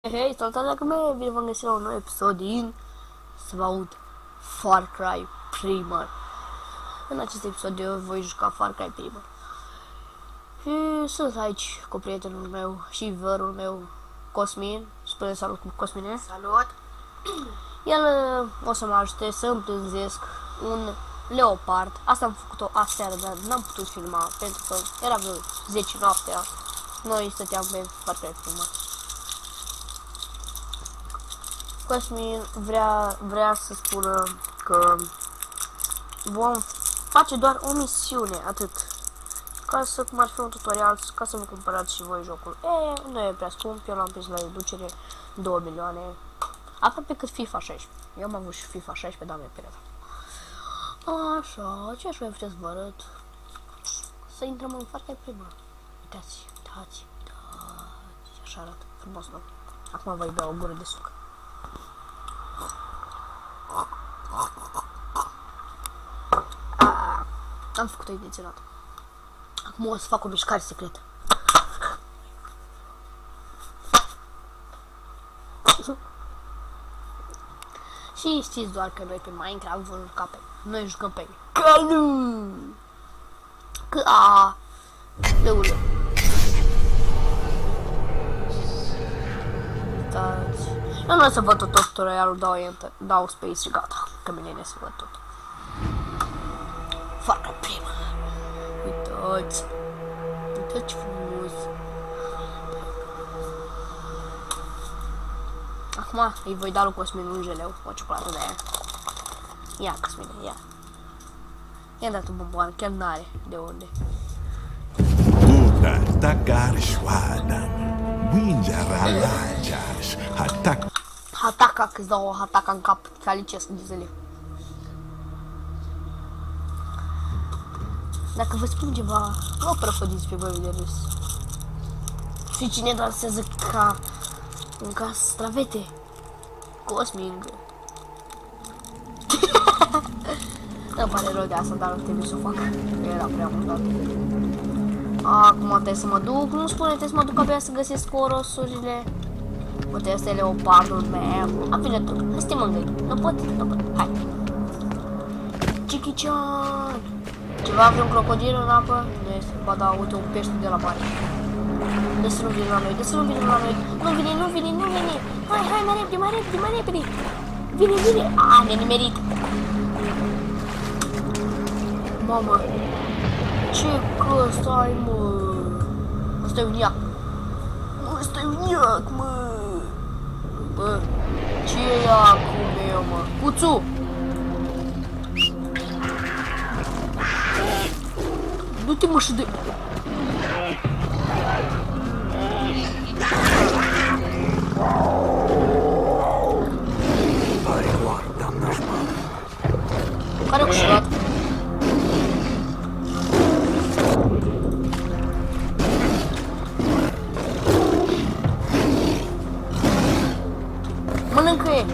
Hei, salutare dacă mea, bine v-am găsit la un nou episod din să vă aud Far Cry Primal. În acest episod eu voi juca Far Cry Primal. Și sunt aici cu prietenul meu și vărul meu, Cosmin. Spune salut cu Cosmine. Salut! El o să mă ajute să împrânzesc un leopard. Asta am făcut-o aseară, dar n-am putut filma pentru că era vreo 10 noaptea. Noi stăteam pe Far Cry Primal. Cosmin vrea să spună că vom face doar o misiune, atât. Ca să, cum ar fi un tutorial, ca să vă cumpărați și voi jocul. Nu e prea scump, eu l-am prins la reducere 2 milioane. Aproape cât FIFA 16. Eu am avut și FIFA 16, dar mi-e perioada. Așa, ce aș mai putea să vă arăt? Să intrăm în Far Cry Primal. Uitați, așa arată, frumos, nu? Acum voi bea o gură de suc. Am făcut-o intenționat. Acum o să fac o mișcare secretă. Și știți doar că noi pe Minecraft vom juca pe... Noi jucăm pe Canu! Leule. Uitați. Eu nu o să văd tot tutorialul, dau space și gata. Că mine să văd tot. Far Cry Primal. Uitați. Uitați ce frumos. Acum îi voi da lui Cosmin un jeleu, o ciocolată de aia. Ia, Cosmine, ia. I-am dat un bomboan, chiar n-are de unde. Hataka, că-ți dau o hataka în cap, calicesc de zile. Dacă vă spun ceva, nu prăfădiți pe voi de râs. Și cine dansează ca un castravete? Cosmin. Îmi pare rău de asta, dar nu trebuie să o fac. Era prea amuzat. Acum trebuie să mă duc, nu spune, trebuie să mă duc abia să găsesc orosurile. Uite, ăsta e leopardul meu. Vine tot, hai să te mângâi. Nu pot, hai. Chichi-chan. Ceva, vreun crocodil în apă? Nu este, ba da, uite, un pește de la mare. De să nu vină la noi, Nu vine. Hai, mai repede. Vine. Ne-a nimerit. Mamă. Ce că ai, mă? Ăsta e un iac. Mă. Bă, ce e iacul meu, mă? Cuțu! Du-te, mă, și de... Care-o câștigat? Mănâncă-i!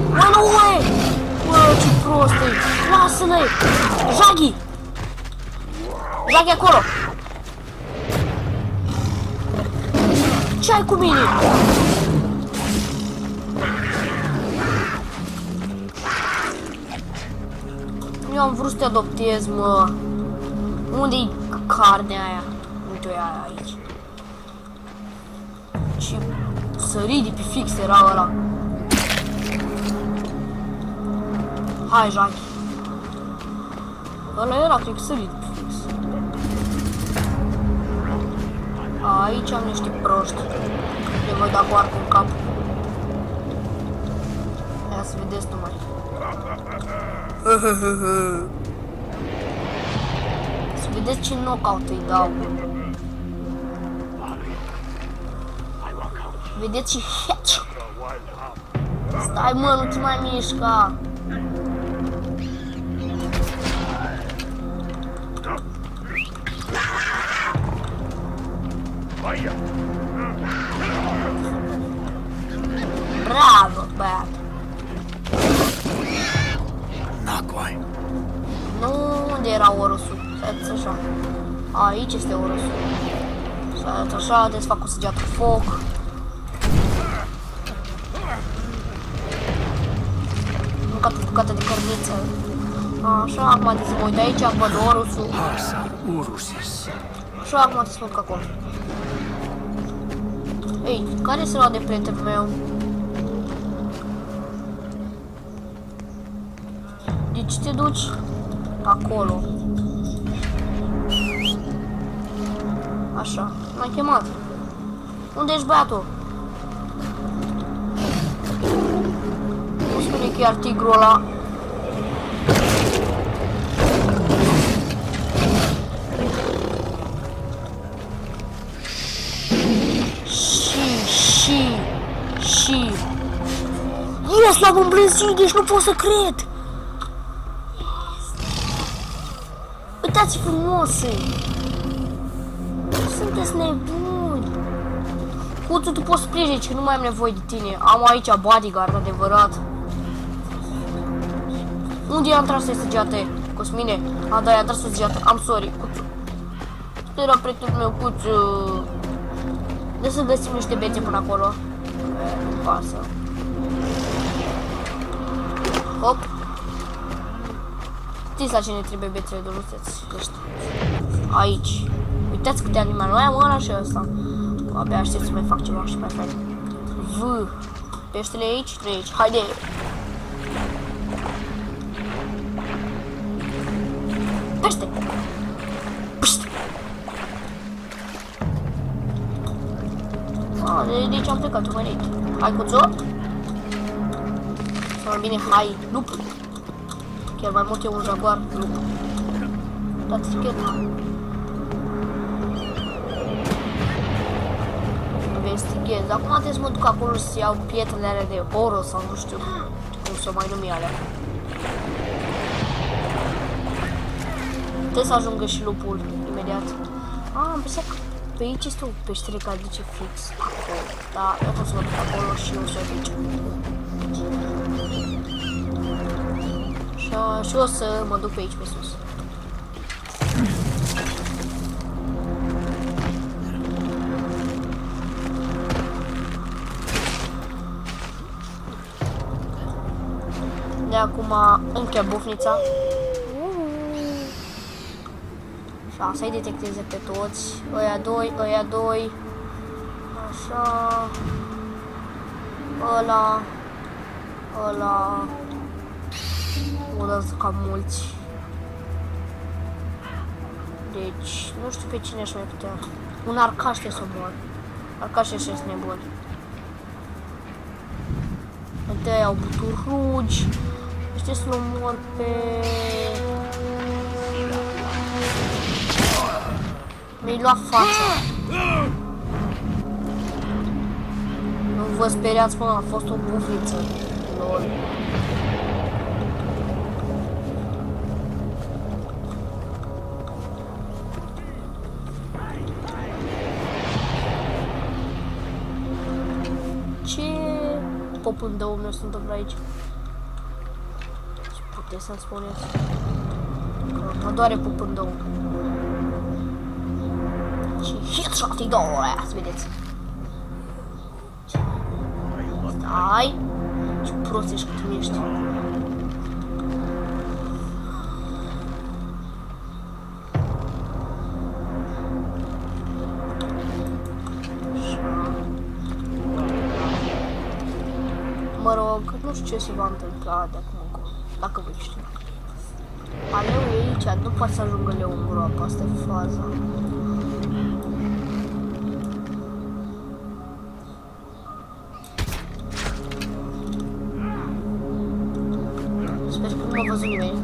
Mă, nu, ue! Bă, ce prost e! Lasă-le! Jaghi! Jaghi acolo! Ce ai cu mine? Eu am vrut să te adoptez, mă. Unde-i carnea aia? Uite-o aia aici. Ce sărit de pe fix era ăla. Hai, Jackie. Ăla era, cred că sărit de pe fix. Aici am niște proști. Le voi da cu arcul în cap. Ia să vedeți numai. Să vedeți ce knockout îi dau. Vedeți și headshot. Stai, mă, nu te mai mișca. Bravo, băiat. Nu, unde era orosul? Stați așa. Aici este orosul. Stați așa, trebuie să fac o săgeată foc. buniță. Așa, acum să mă uit aici, văd Orusul. Hasa Urusis. Așa, acum să spun că acolo. Ei, care se lua de prietenul meu? Deci te duci acolo. Așa, m-ai chemat. Unde ești băiatul? Nu spune chiar tigrul ăla. Și... Yes, l-am îmblânzit, deci nu pot să cred! Uitați frumoase! Sunteți nebuni! Cuțu, tu poți plece, că nu mai am nevoie de tine. Am aici bodyguard, adevărat. Unde i-am tras săgeate? Cosmine? A, da, i-am tras săgeate. Am sorry, Cuțu. Era prietenul meu, Cuțu. De să găsim niște bețe până acolo. Nu pasă. Hop. Știți la cine trebuie bețele, doluțeți. Aici. Uitați câte animale mai am, ăla și ăsta. Abia aștept să mai fac ceva și mai fac. V. Peștele aici, 3 aici. Haide! Pește! Pește! De aici am plecat, urmărit. Hai, Cuțu! Sau mai bine, hai, lup! Chiar mai mult e un jaguar, lup. Dați eticheta. Investighez. Acum trebuie să mă duc acolo să iau pietrele alea de oro sau nu știu cum să o mai numi alea. Trebuie să ajungă și lupul imediat. Am pensat că pe aici este o peștere care duce fix acolo. Da, eu pot să mă duc acolo și eu să o duce. Și o să mă duc pe aici pe sus. De acum încheia bufnița. Așa, să-i detecteze pe toți. Ăia doi, ăia doi. Așa. Ăla. Ăla. Ăla sunt cam mulți. Deci, nu știu pe cine aș mai putea. Un arcaș trebuie să mor. Arcaș ăștia sunt nebuni. Întâi au buturugi. Ăștia să-l omor pe... Mi-ai luat fața. Nu vă speriați, mă, a fost o bufniță. Lol. Ce popândăul meu se întâmplă aici? Ce puteți să-mi spuneți? Mă doare popândăul. Și headshot-i două aia, să vedeți. Stai! Ce prost ești cât mi ești. Mă rog, nu știu ce se va întâmpla de acum încolo, dacă voi știu. Aleu e aici, nu poate să ajungă leu în groapă, asta e faza. Sper că nu m-a văzut nimeni.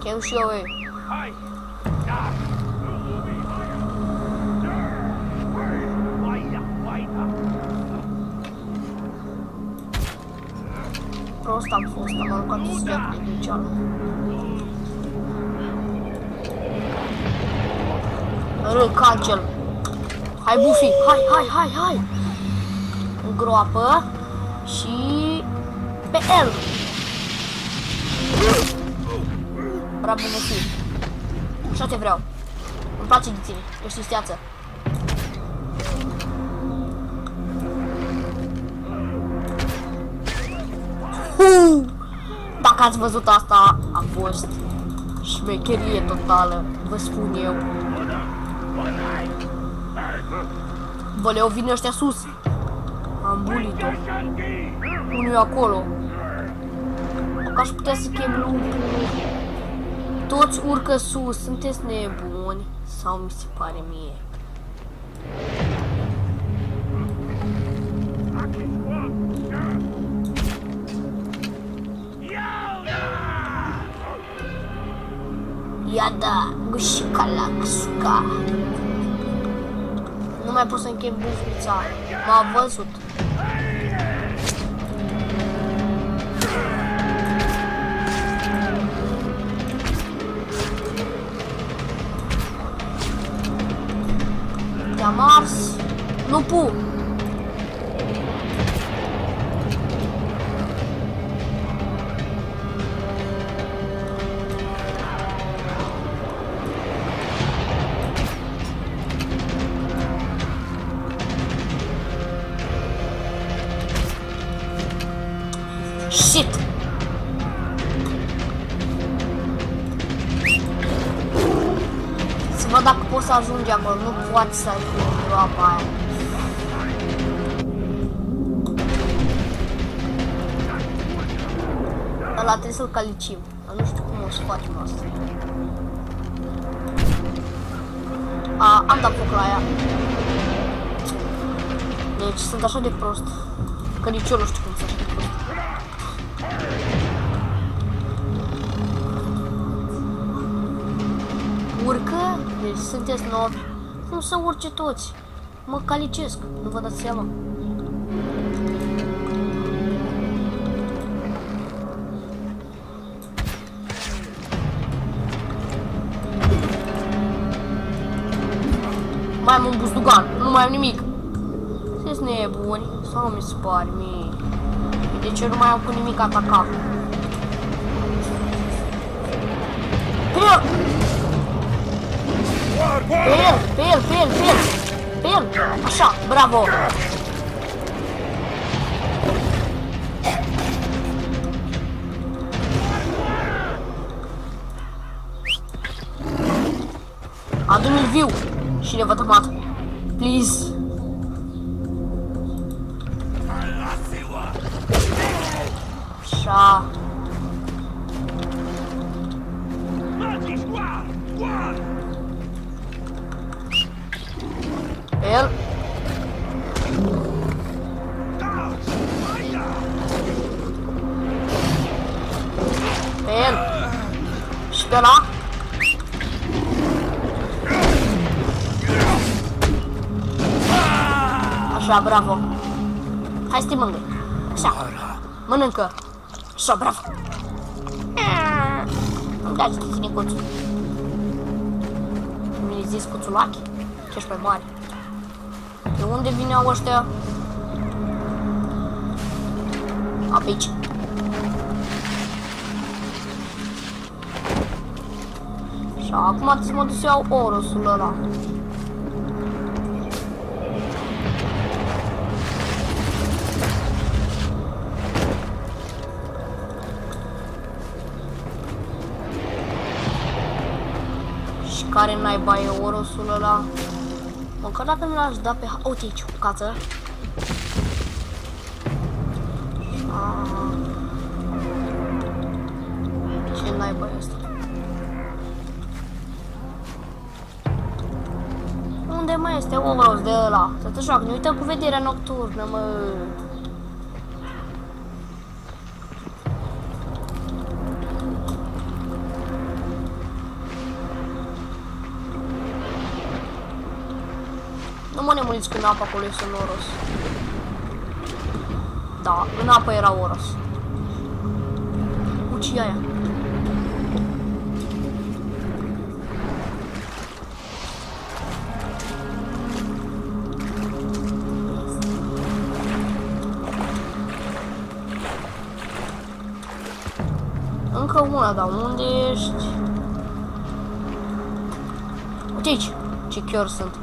Chem și eu, ei. Prost am fost, am aruncat sfeacul din cealaltă. Cancel. Hai, Buffy, hai! În groapă și pe el. Bravo, Buffy. Așa te vreau. Îmi place de tine, ești isteață. Da, Dacă ați văzut asta, a fost șmecherie totală, vă spun eu. Bă, Leo, vine ăștia sus. Am bulit-o. Unul e acolo. Dacă aș putea să chem lupul. Toți urcă sus, sunteți nebuni? Sau mi se pare mie? Ia da, gușicalaxca. Nu mai pot să închem bufnița. M-a văzut. Te-am ars. Lupul. Shit! Să văd dacă pot să ajunge acolo, nu poate să ajunge în groapa aia. Ăla trebuie să-l calicim, dar nu știu cum o să facem asta. Am dat foc la ea. Deci sunt așa de prost, că nici eu nu știu cum să așa de prost. Urcă? Deci sunteți novi. Cum să urce toți? Mă calicesc, nu vă dați seama. Mai am un buzdugan, nu mai am nimic. Sunteți nebuni? Sau mi se pare mie? De ce nu mai am cu nimic atacat? Pe el, așa, bravo! Adu-mi-l viu și nevătămat, please! Așa. El. Pe el. Și pe ăla. Așa, bravo. Hai să te mângâi. Așa. Mănâncă. Așa, bravo. Îmi dați de tine cuțul. Mi-ai zis cuțulachi? Ce ești mai mare. De unde vineau ăștia? A, pe aici. Și acum trebuie să mă duc să iau Orosul ăla. Și care naiba e Orosul ăla? Măcar dacă nu l-aș da pe... Uite aici, o cață. Ce naiba e asta? Unde mai este Oros de ăla? Să te joacă, ne uităm cu vederea nocturnă, mă. Nu mă nemuriți că în apă acolo este un Oros. Da, în apă era Oros. Uci aia. Încă una, dar unde ești? Uite aici, ce chiar sunt.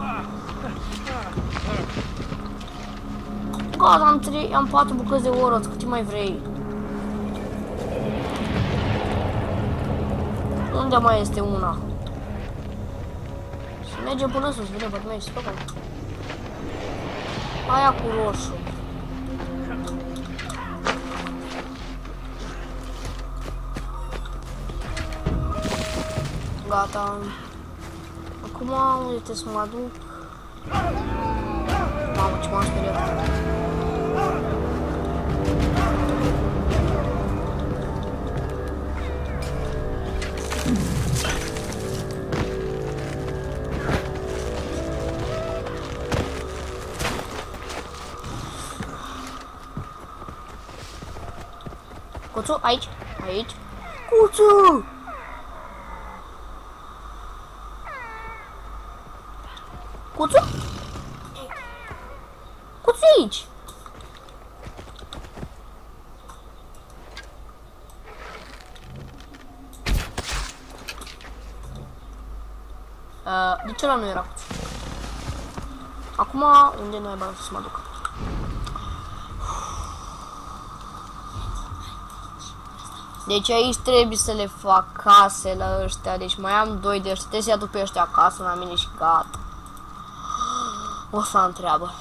Gata, am 4 bucăți de Oros, cât mai vrei? Unde mai este una? Și merge până sus, vine pe mine și spune. Aia cu roșu. Gata. Acum unde trebuie să mă duc? Mamă, ce m-am speriat. Cuțu, aici, aici. Cuțu! Cuțu? Cuțu aici! De ce ăla nu era cuțu? Acum, unde nu ai bani să mă duc? Deci aici trebuie să le fac case la ăștia, deci mai am 2 de ăștia, trebuie să-i aduc pe ăștia acasă la mine și gata. O să am treabă.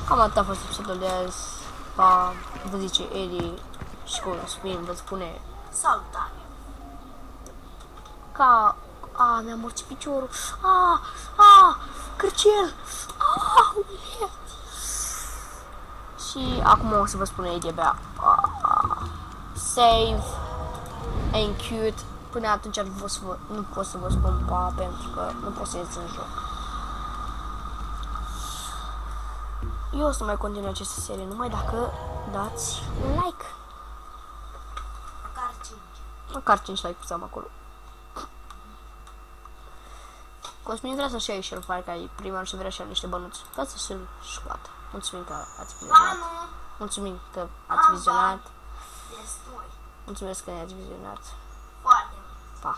Cam atât a fost episodul de azi. Pa, vă zice Eli și cum o spun, vă spune salutare. Ca... A, mi-a morțit piciorul. Cârcel. Și acum o să vă spun Eli abia. Save and cute. Până atunci nu pot să vă spun pa, pentru că nu pot să ies în joc. Eu o să mai continui această serie numai dacă dați un like. Măcar 5. Măcar 5 like-uri să am acolo. Cosmin vrea să-și ia și el parcă ai prima și vrea și el niște bănuți. Ca să și-l scoată. Mulțumim că ați vizionat. Mulțumim că ați vizionat. Destui. Mulțumesc că ne-ați vizionat. Foarte mult. Pa!